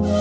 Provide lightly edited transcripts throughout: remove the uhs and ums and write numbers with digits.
Hello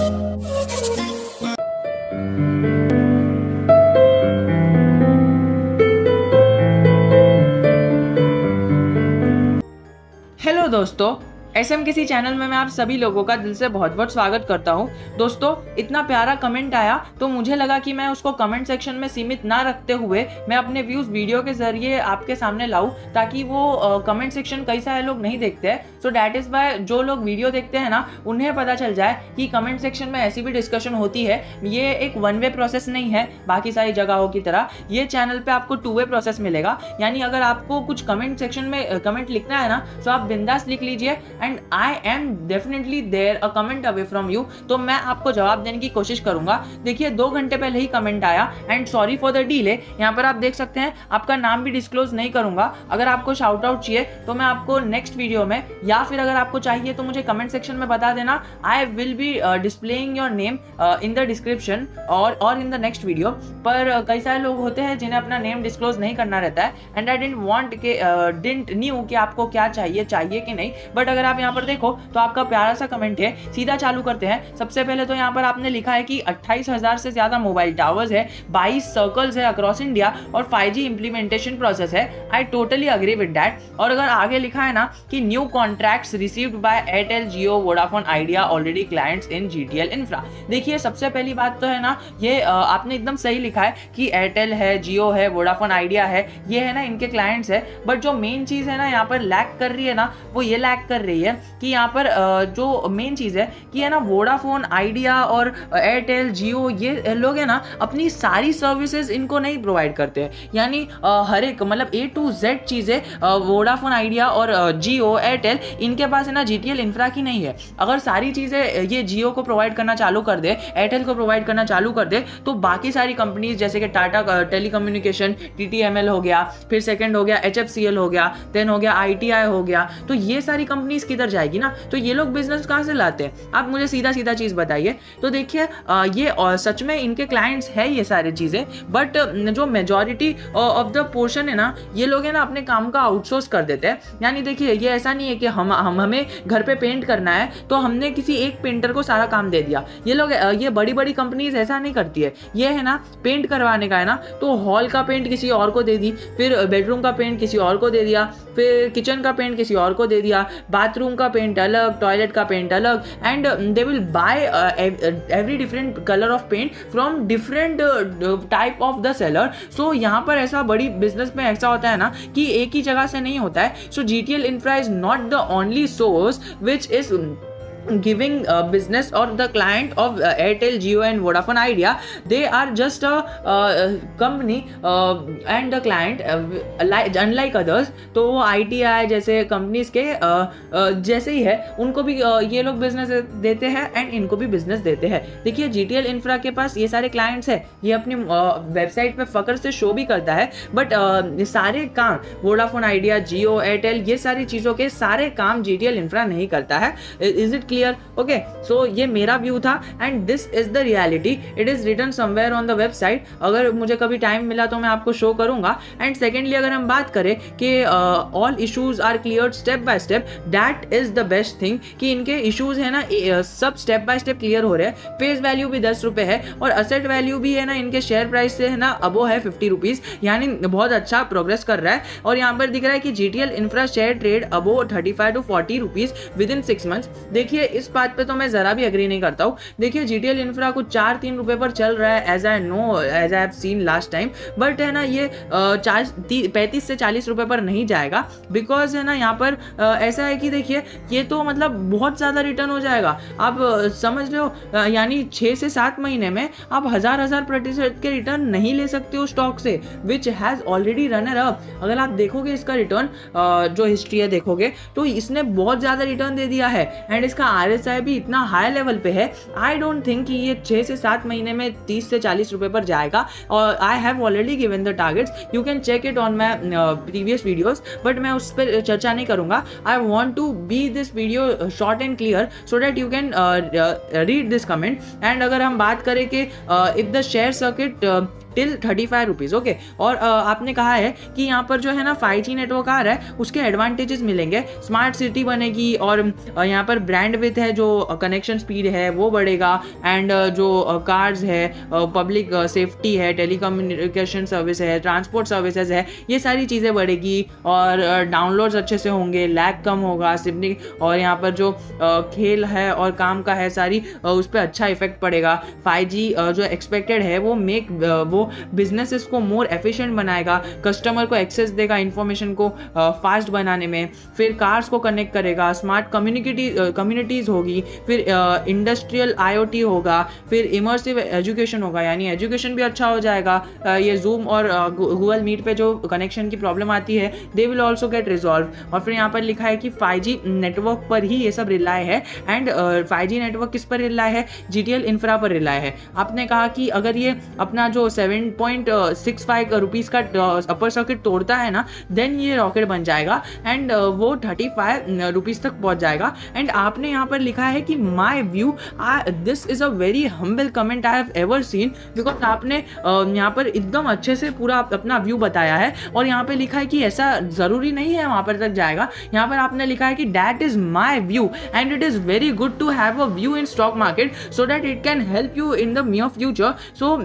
दोस्तों, SMKC channel में मैं आप सभी लोगों का दिल से बहुत बहुत स्वागत करता हूं। दोस्तों, इतना प्यारा कमेंट आया तो मुझे लगा कि मैं उसको कमेंट सेक्शन में सीमित ना रखते हुए मैं अपने व्यूज वीडियो के जरिए आपके सामने लाऊं, ताकि वो कमेंट सेक्शन कई सारे लोग नहीं देखते हैं। सो डैट इज वाई जो लोग वीडियो देखते हैं ना, उन्हें पता चल जाए कि कमेंट सेक्शन में ऐसी भी डिस्कशन होती है। ये एक वन वे प्रोसेस नहीं है बाकी सारी जगहों की तरह। ये चैनल पे आपको टू वे प्रोसेस मिलेगा, यानी अगर आपको कुछ कमेंट सेक्शन में कमेंट लिखना है ना, तो आप बिंदास लिख लीजिए and I am definitely there a comment away from you. तो मैं आपको जवाब देने की कोशिश करूंगा। देखिए, 2 घंटे पहले ही कमेंट आया and sorry for the delay. यहाँ पर आप देख सकते हैं, आपका नाम भी डिस्क्लोज नहीं करूंगा। अगर आपको शाउट आउट चाहिए तो मैं आपको नेक्स्ट वीडियो में, या फिर अगर आपको चाहिए तो मुझे कमेंट सेक्शन में बता देना। I will be displaying your name in the description और इन द नेक्स्ट वीडियो। पर कई सारे लोग होते हैं जिन्हें अपना नेम डिस्क्लोज नहीं करना रहता है एंड आई डिडंट न्यू कि आपको क्या चाहिए कि नहीं। बट अगर आप यहाँ पर देखो तो आपका प्यारा सा कमेंट है। सीधा चालू करते हैं। सबसे पहले तो यहाँ पर आपने लिखा है कि 28,000 से ज्यादा मोबाइल टावर्स है, 22 सर्कल्स है अक्रॉस इंडिया और 5G इंप्लीमेंटेशन प्रोसेस है। I totally agree with that. और अगर आगे लिखा है ना कि new contracts received by Airtel, Jio, Vodafone idea, already clients in GTL infra. देखिए, सबसे पहली बात तो है ना, ये आपने एकदम सही लिखा है कि एयरटेल है, जियो है, वोडाफोन आइडिया है, ये है ना इनके क्लाइंट्स है। बट जो मेन चीज है ना यहाँ पर लैक कर रही है ना, वो ये लैक कर रही है कि यहाँ पर जो मेन चीज है कि है ना, वोडाफोन आइडिया और एयरटेल, जियो, ये लोग है ना अपनी सारी सर्विसेज इनको नहीं प्रोवाइड करते। यानी हर एक मतलब A to Z चीजें वोडाफोन आइडिया और जियो, एयरटेल, इनके पास है ना GTL इंफ्रा की नहीं है। अगर सारी चीजें ये जियो को प्रोवाइड करना चालू कर दे, एयरटेल को प्रोवाइड करना चालू कर दे, तो बाकी सारी कंपनीज जैसे कि टाटा टेलीकम्युनिकेशन, TTML हो गया, फिर सेकंड हो गया HFCL हो गया, देन हो गया ITI हो गया, तो ये सारी कंपनीज किधर जाएगी ना। तो ये लोग बिजनेस कहाँ से लाते हैं? आप मुझे सीधा सीधा चीज बताइए। तो देखिए, ये सच में इनके क्लाइंट्स है ये सारी चीजें, बट जो मेजॉरिटी ऑफ द पोर्शन है ना, ये लोग है ना अपने काम का आउटसोर्स कर देते हैं। यानी देखिए, ये ऐसा नहीं है कि हमें घर पे पेंट करना है तो हमने किसी एक पेंटर को सारा काम दे दिया। ये लोग, ये बड़ी बड़ी कंपनीज ऐसा नहीं करती है। ये है ना, पेंट करवाने का है ना, तो हॉल का पेंट किसी और को दे दी, फिर बेडरूम का पेंट किसी और को दे दिया, फिर किचन का पेंट किसी और को दे दिया, बाथरूम का पेंट अलग, टॉयलेट का पेंट अलग, and they will buy every different colour of paint from different type of the seller. So यहाँ पर ऐसा बड़ी बिजनेस में ऐसा होता है ना कि एक ही जगह से नहीं होता है। सो GTL infra is not the only source which is giving business or the client of Airtel, Jio and Vodafone Idea. They are just a company and the client unlike others. तो वो ITI जैसे companies के जैसे ही है, उनको भी ये लोग बिजनेस देते हैं एंड इनको भी बिजनेस देते हैं। देखिए, GTL इंफ्रा के पास ये सारे क्लाइंट्स है, ये अपनी वेबसाइट पे फकर से शो भी करता है, बट सारे काम वोडाफोन आइडिया, जियो, एयरटेल, ये सारी चीज़ों के सारे काम GTL इंफ्रा नहीं करता है। Is it clear? Okay, so ये मेरा व्यू था and this is the reality. It is written somewhere on the website. अगर मुझे कभी टाइम मिला तो मैं आपको शो करूंगा। एंड सेकेंडली, अगर हम बात करें कि all issues are clear step by step, that is the best thing कि इनके इश्यूज है ना सब स्टेप बाय स्टेप क्लियर हो रहे हैं। फेस वैल्यू भी 10 रुपए है और असेट वैल्यू भी है ना इनके शेयर प्राइस से है ना अबो है 50 रुपीज, यानी बहुत अच्छा प्रोग्रेस कर रहा है। और यहाँ पर दिख रहा है कि GTL infra share trade above 35 to 40 rupees with in 6 months. देखिए, इस बात पे तो मैं जरा भी एग्री नहीं करता हूँ। देखिए, GTL इंफ्रा कुछ 4-3 रुपए पर चल रहा है, as I know, as I have seen last time, but है ना ये 35 से 40 रुपए पर नहीं जाएगा, बिकॉज है ना यहाँ पर ऐसा है कि देखिए, ये तो मतलब बहुत ज्यादा रिटर्न हो जाएगा। आप समझ लो, यानी 6 से 7 महीने में आप हजार प्रतिशत के रिटर्न नहीं ले सकते हो स्टॉक से, which has already runner up. अगर आप देखोगे इसका रिटर्न, जो हिस्ट्री है देखोगे, तो इसने बहुत ज्यादा रिटर्न दे दिया है एंड इसका RSI भी इतना हाई लेवल पे है। आई डोंट थिंक कि ये 6 से 7 महीने में 30 से 40 रुपए पर जाएगा। और I have already given the targets, you can check it on my previous videos, but मैं उस पर चर्चा नहीं करूंगा। I want to be this video short and clear so that you can read this comment. And अगर हम बात करें कि if the share circuit till 35 rupees. Okay, और आपने कहा है कि यहाँ पर जो है ना 5G नेटवर्क आ रहा है, उसके एडवांटेजेस मिलेंगे, स्मार्ट सिटी बनेगी और यहाँ पर ब्रांड विथ है, जो कनेक्शन स्पीड है वो बढ़ेगा, एंड जो कार्स है, पब्लिक सेफ्टी है, टेलीकम्युनिकेशन सर्विस है, ट्रांसपोर्ट सर्विसेज है, ये सारी चीज़ें बढ़ेगी, और डाउनलोड्स अच्छे से होंगे, लैग कम होगा सिर्फ, और यहाँ पर जो खेल है और काम का है सारी उस पर अच्छा इफेक्ट पड़ेगा। 5G जो एक्सपेक्टेड है वो वो बिजनेसेस को मोर एफिशिएंट बनाएगा, कस्टमर को एक्सेस देगा इंफॉर्मेशन को फास्ट बनाने में, फिर कार्स को कनेक्ट करेगा, स्मार्ट कम्युनिटीज़ होगी, फिर इंडस्ट्रियल IoT होगा, फिर इमर्सिव एजुकेशन होगा, यानी एजुकेशन भी अच्छा हो जाएगा। ये जूम और गूगल मीट पे जो कनेक्शन की प्रॉब्लम आती है, they will also get resolve. और फिर यहाँ पर लिखा है कि 5G नेटवर्क पर ही ये सब रिलाय है, एंड 5G नेटवर्क किस पर रिलाय है? GTL इंफ्रा पर रिलाय है। आपने कहा कि अगर ये अपना जो 7.65 रुपीज़ का अपर सर्किट तोड़ता है ना, देन ये रॉकेट बन जाएगा, एंड वो 35 रुपीज़ तक पहुंच जाएगा। एंड आपने यहाँ पर लिखा है कि my view, this is a very humble comment I have ever seen, because आपने यहाँ पर एकदम अच्छे से पूरा अपना व्यू बताया है, और यहाँ पे लिखा है कि ऐसा ज़रूरी नहीं है वहाँ पर तक जाएगा। यहाँ पर आपने लिखा है कि that is my view and it is very good to have a view in stock market so that it can help you in the near future. So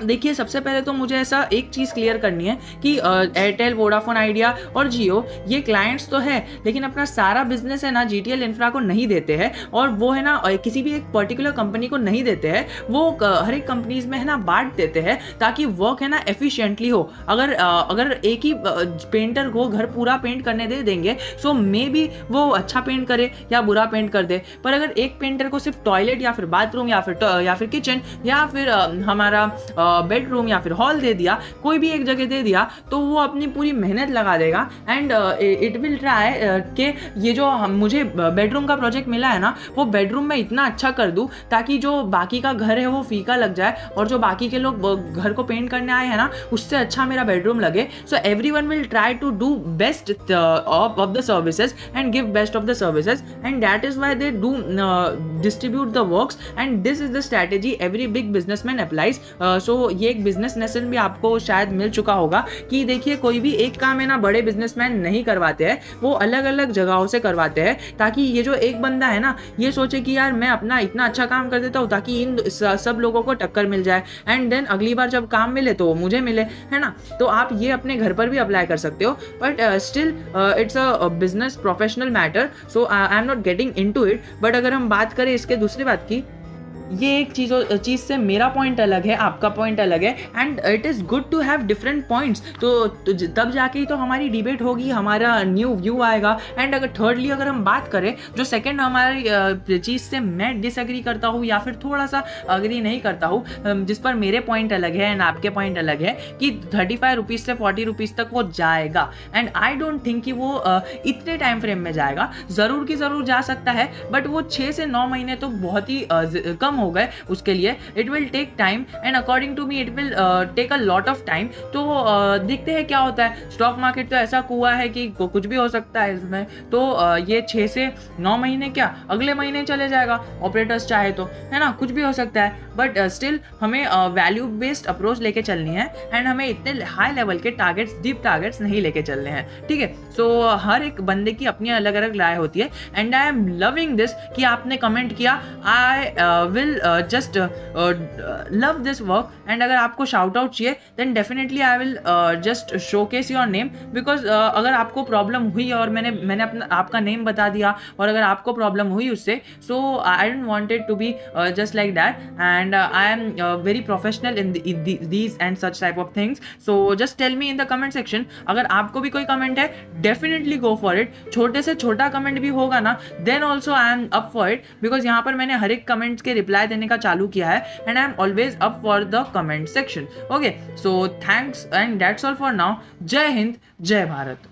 देखिए, सबसे पहले तो मुझे ऐसा एक चीज़ क्लियर करनी है कि एयरटेल, वोडाफोन आइडिया और जियो ये क्लाइंट्स तो है, लेकिन अपना सारा बिजनेस है ना GTL इंफ्रा को नहीं देते हैं, और वो है ना किसी भी एक पर्टिकुलर कंपनी को नहीं देते हैं, वो हर एक कंपनीज में है ना बांट देते हैं, ताकि वर्क है ना एफिशिएंटली हो। अगर एक ही पेंटर को घर पूरा पेंट करने दे देंगे, सो मे बी वो अच्छा पेंट करे या बुरा पेंट कर दे, पर अगर एक पेंटर को सिर्फ टॉयलेट या फिर बाथरूम या फिर किचन या फिर हमारा बेडरूम या फिर हॉल दे दिया, कोई भी एक जगह दे दिया, तो वो अपनी पूरी मेहनत लगा देगा, एंड इट विल ट्राई कि ये जो मुझे बेडरूम का प्रोजेक्ट मिला है ना, वो बेडरूम में इतना अच्छा कर दूं ताकि जो बाकी का घर है वो फीका लग जाए, और जो बाकी के लोग घर को पेंट करने आए हैं ना, उससे अच्छा मेरा बेडरूम लगे। So everyone will try to do best of the services and give best of the services, and that is why they do distribute the works, and this is the strategy every big businessman applies. So ये एक business lesson भी आपको शायद मिल चुका होगा कि देखिए, कोई भी एक काम है ना बड़े बिजनेसमैन नहीं करवाते हैं, वो अलग अलग जगहों से करवाते हैं, ताकि ये जो एक बंदा है ना, ये सोचे कि यार मैं अपना इतना अच्छा काम कर देता हूँ ताकि इन सब लोगों को टक्कर मिल जाए, एंड देन अगली बार जब काम मिले तो मुझे मिले, है ना। तो आप ये अपने घर पर भी अप्लाई कर सकते हो, but still it's a business professional matter, so I am not getting into it. But अगर हम बात करें इसके दूसरी बात की, ये एक चीज़ से मेरा पॉइंट अलग है, आपका पॉइंट अलग है, and it is good to have different points. तो तब जाके ही तो हमारी डिबेट होगी, हमारा न्यू व्यू आएगा। एंड अगर थर्डली अगर हम बात करें, जो सेकंड हमारी चीज़ से मैं डिसएग्री करता हूँ या फिर थोड़ा सा अग्री नहीं करता हूँ, जिस पर मेरे पॉइंट अलग है एंड आपके पॉइंट अलग है, कि 35 रुपीज़ से 40 रुपीज़ तक वो जाएगा, एंड आई डोंट थिंक कि वो इतने टाइम फ्रेम में जाएगा। ज़रूर की ज़रूर जा सकता है, बट वो 6 से 9 महीने तो बहुत ही कम हो गए उसके लिए। It will take time, and according to me it will take a lot of time. तो देखते हैं क्या होता है। स्टॉक मार्केट तो ऐसा कुआ है कि कुछ भी हो सकता है इसमें। तो ये 6 से 9 महीने क्या, अगले महीने चले जाएगा ऑपरेटर्स चाहे तो, है ना, कुछ भी हो सकता है। बट स्टिल हमें वैल्यू बेस्ड अप्रोच लेके चलनी है, एंड हमें इतने हाई लेवल के टारगेट्स, डीप टारगेट्स नहीं लेके चलने हैं, ठीक है। सो हर एक बंदे की अपनी अलग अलग राय होती है, and I am loving this कि आपने कमेंट किया। I will just love this work, and अगर आपको शाउट आउट चाहिए then definitely I will just showcase your name, because अगर आपको प्रॉब्लम हुई और मैंने अपना आपका नेम बता दिया, और अगर आपको प्रॉब्लम हुई उससे, so I don't want it to be just like that, and I am very professional in these and such type of things. So just tell me in the comment section, अगर आपको भी कोई comment है definitely go for it. छोटे से छोटा comment भी होगा ना, then also I am up for it, because यहाँ पर मैंने हर एक कमेंट्स के रिप्लाई देने का चालू किया है, and I am always up for the comment section. Okay, so thanks and that's all for now. जय हिंद, जय भारत।